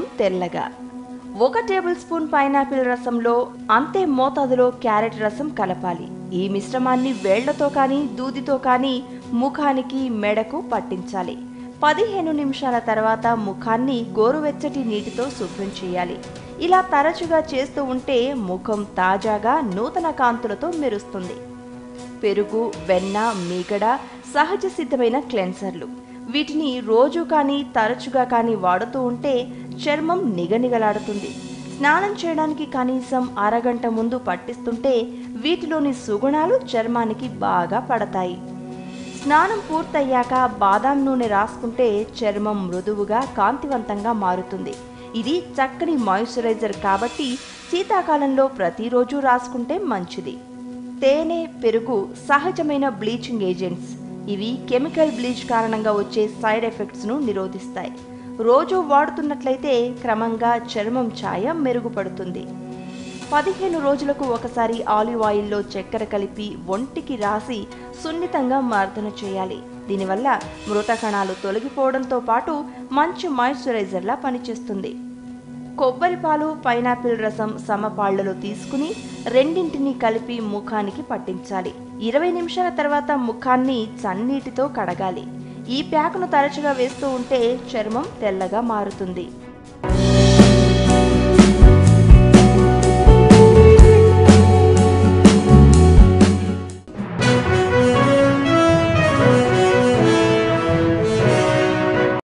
ముఖం తెల్లగా. 1 table spoon pineapple రసంలో అంతే మోతాదులో క్యారెట్ రసం కలపాలి. ఈ మిశ్రమాన్ని వేళ్లతో కానీ దూదితో కానీ ముఖానికి మెడకు పట్టించాలి. 15 నిమిషాల తర్వాత ముఖాన్ని గోరువెచ్చటి నీటితో శుభ్రం చేయాలి. ఇలా తరచుగా చేస్తూ ఉంటే ముఖం తాజాగా నూతన కాంతులతో మెరుస్తుంది. పెరుగు, వెన్న, మీగడ సహజ సిద్ధమైన క్లెన్సర్లు. వీటిని రోజు కానీ తరచుగా కానీ వాడుతూ ఉంటే చర్మం నిగనిగలాడుతుంది. స్నానం చేయడానికి కనీసం అరగంట ముందు పట్టిస్తుంటే వీటిలోని సుగుణాలు చర్మానికి బాగా పడతాయి. స్నానం పూర్తయ్యాక బాదాం నూనె రాసుకుంటే చర్మం మృదువుగా కాంతివంతంగా మారుతుంది. ఇది చక్కని మాయిశ్చరైజర్ కాబట్టి శీతాకాలంలో ప్రతిరోజు రాసుకుంటే మంచిది. తేనె, పెరుగు సహజమైన బ్లీచింగ్ ఏజెంట్స్. ఇవి కెమికల్ బ్లీచ్ కారణంగా వచ్చే సైడ్ ఎఫెక్ట్స్ను నిరోధిస్తాయి. రోజు వాడుతున్నట్లయితే క్రమంగా చర్మం ఛాయ మెరుగుపడుతుంది. 15 రోజులకు ఒకసారి ఆలివ్ ఆయిల్లో చక్కెర కలిపి ఒంటికి రాసి సున్నితంగా మర్దన చేయాలి. దీనివల్ల మృత కణాలు తొలగిపోవడంతో పాటు మంచి మాయిశ్చరైజర్లా పనిచేస్తుంది. కొబ్బరి పాలు, పైనాపిల్ రసం సమపాళ్లలో తీసుకుని రెండింటిని కలిపి ముఖానికి పట్టించాలి. 20 నిమిషాల తర్వాత ముఖాన్ని చన్నీటితో కడగాలి. ఈ ప్యాక్ను తరచుగా వేస్తూ ఉంటే చర్మం తెల్లగా మారుతుంది.